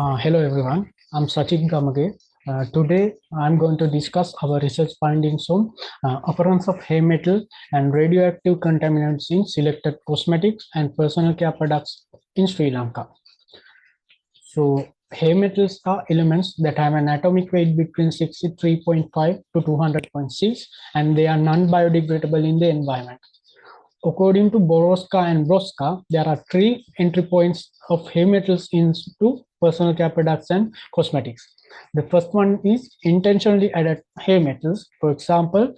Hello everyone, I'm Sachin Gamage. Today I'm going to discuss our research findings on occurrence of heavy metal and radioactive contaminants in selected cosmetics and personal care products in Sri Lanka. So heavy metals are elements that have an atomic weight between 63.5 to 200.6 and they are non-biodegradable in the environment. According to Boroska and Broska, there are three entry points of heavy metals into personal care products and cosmetics. The first one is intentionally added heavy metals. For example,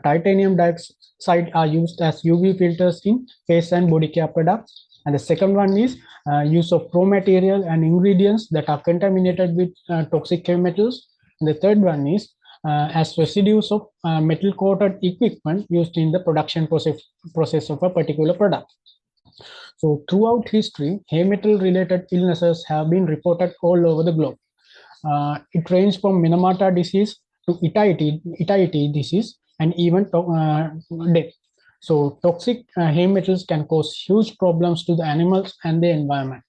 titanium dioxide are used as UV filters in face and body care products. And the second one is use of raw material and ingredients that are contaminated with toxic heavy metals. And the third one is as residues of metal coated equipment used in the production process of a particular product. So throughout history, heavy metal related illnesses have been reported all over the globe. It ranges from Minamata disease to Itai disease and even death. So toxic heavy metals can cause huge problems to the animals and the environment.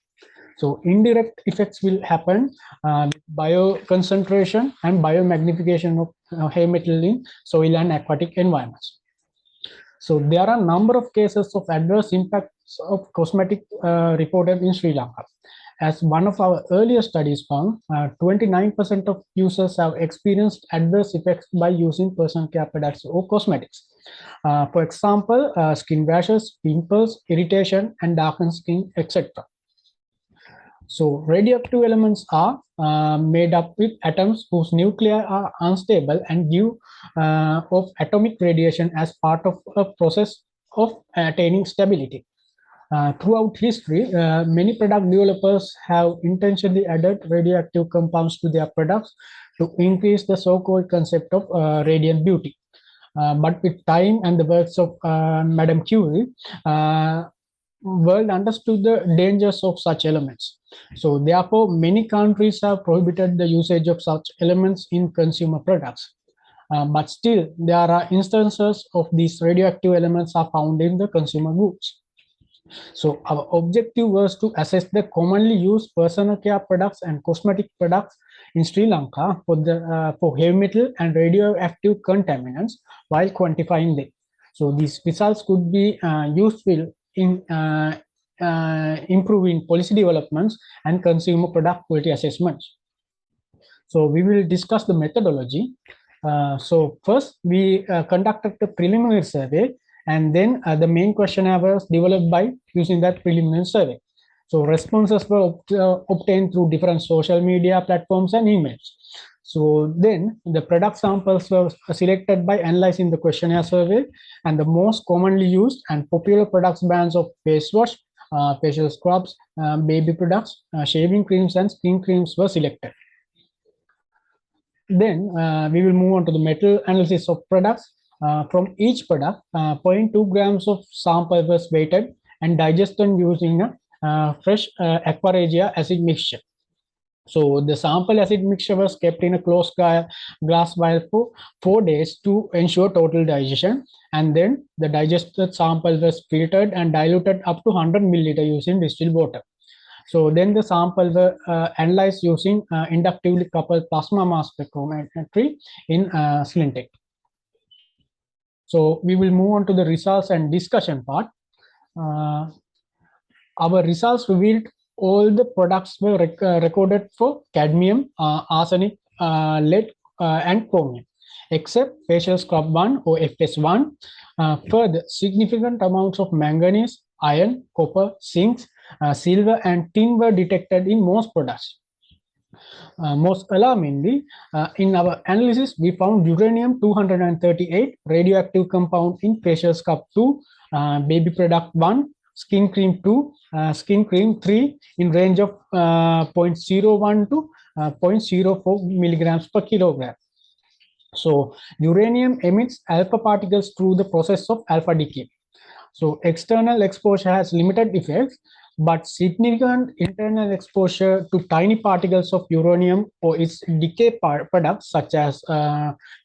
So indirect effects will happen bioconcentration and biomagnification of heavy metal in soil and aquatic environments. So there are a number of cases of adverse impacts of cosmetic reported in Sri Lanka. As one of our earlier studies found, 29% of users have experienced adverse effects by using personal care products or cosmetics. For example, skin rashes, pimples, irritation, and darkened skin, etc. So radioactive elements are made up with atoms whose nuclei are unstable and give off atomic radiation as part of a process of attaining stability. Throughout history, many product developers have intentionally added radioactive compounds to their products to increase the so-called concept of radiant beauty. But with time and the works of Madame Curie, world understood the dangers of such elements. So therefore, many countries have prohibited the usage of such elements in consumer products. But still, there are instances of these radioactive elements are found in the consumer goods. So our objective was to assess the commonly used personal care products and cosmetic products in Sri Lanka for heavy metal and radioactive contaminants while quantifying them. So these results could be useful in improving policy developments and consumer product quality assessments. So we will discuss the methodology. So first we conducted the preliminary survey, and then the main questionnaire was developed by using that preliminary survey. So responses were obtained through different social media platforms and emails. So then the product samples were selected by analyzing the questionnaire survey, and the most commonly used and popular products brands of face wash, facial scrubs, baby products, shaving creams, and skin creams were selected. Then we will move on to the metal analysis of products. From each product, 0.2 grams of sample was weighted and digested using a fresh aqua regia acid mixture. So the sample acid mixture was kept in a closed glass vial for 4 days to ensure total digestion. And then the digested sample was filtered and diluted up to 100 milliliter using distilled water. So then the sample were analyzed using inductively coupled plasma mass spectrometry in Slintec. So we will move on to the results and discussion part. Our results revealed all the products were recorded for cadmium, arsenic, lead, and chromium, except facial scrub 1 or FS1. Further, significant amounts of manganese, iron, copper, zinc, silver, and tin were detected in most products. Most alarmingly, in our analysis, we found uranium-238 radioactive compound in facial scrub 2, baby product 1, skin cream 2, skin cream 3 in range of 0.01 to 0.04 milligrams per kilogram. So uranium emits alpha particles through the process of alpha decay. So external exposure has limited effects, but significant internal exposure to tiny particles of uranium or its decay products such as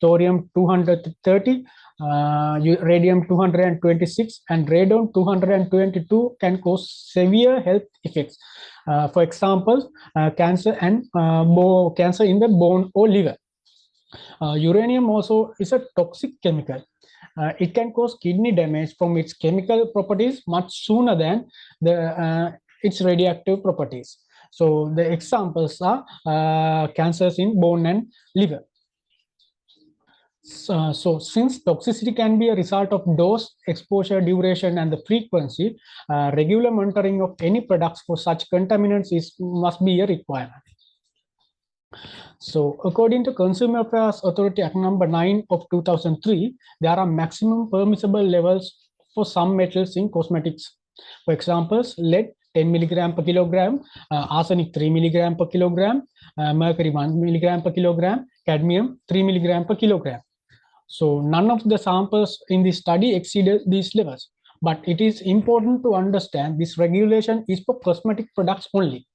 thorium-230, Radium 226 and radon 222 can cause severe health effects. For example, cancer and cancer in the bone or liver. Uranium also is a toxic chemical. It can cause kidney damage from its chemical properties much sooner than its radioactive properties. So the examples are cancers in bone and liver. So since toxicity can be a result of dose, exposure, duration, and the frequency, regular monitoring of any products for such contaminants must be a requirement. So according to Consumer Affairs Authority Act number 9 of 2003, there are maximum permissible levels for some metals in cosmetics. For example, lead 10 milligram per kilogram, arsenic 3 milligram per kilogram, mercury 1 milligram per kilogram, cadmium 3 milligram per kilogram. So none of the samples in the study exceeded these levels. But it is important to understand this regulation is for cosmetic products only.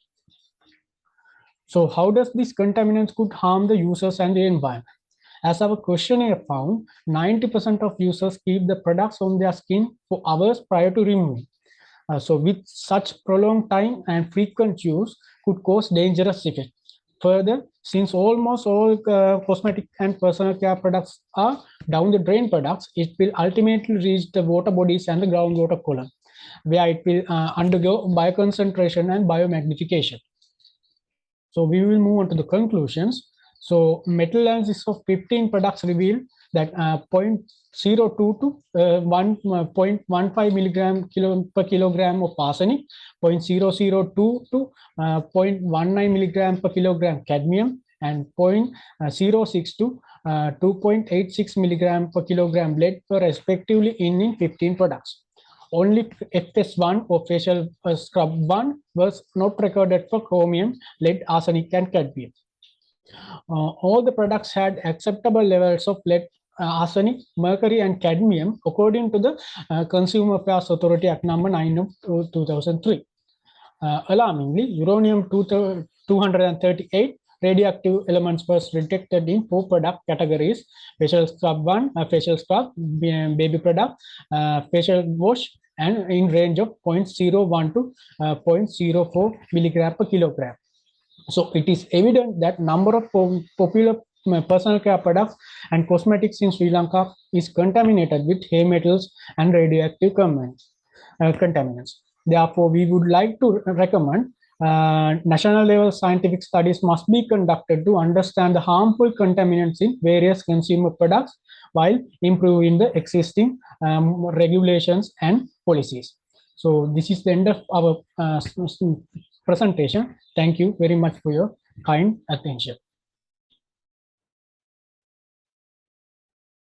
So how does these contaminants could harm the users and the environment? As our questionnaire found, 90% of users keep the products on their skin for hours prior to removing. So with such prolonged time and frequent use could cause dangerous effects. Further, since almost all cosmetic and personal care products are down the drain products, it will ultimately reach the water bodies and the groundwater column, where it will undergo bioconcentration and biomagnification. So we will move on to the conclusions. So meta-analysis of 15 products revealed that 0.02 to 1.15 milligram per kilogram of arsenic, 0.002 to 0.19 milligram per kilogram cadmium, and 0.06 to 2.86 milligram per kilogram lead were respectively in 15 products. Only FS1 or facial scrub 1 was not recorded for chromium, lead, arsenic, and cadmium. All the products had acceptable levels of lead, arsenic, mercury, and cadmium according to the Consumer Affairs Authority Act number 9 of 2003. Alarmingly, uranium 238 radioactive elements was detected in 4 product categories: facial scrub 1, facial scrub, baby product, facial wash, and in range of 0.01 to 0.04 milligram per kilogram. So it is evident that number of popular personal care products and cosmetics in Sri Lanka is contaminated with heavy metals and radioactive contaminants. Therefore, we would like to recommend national level scientific studies must be conducted to understand the harmful contaminants in various consumer products while improving the existing regulations and policies. So this is the end of our presentation. Thank you very much for your kind attention.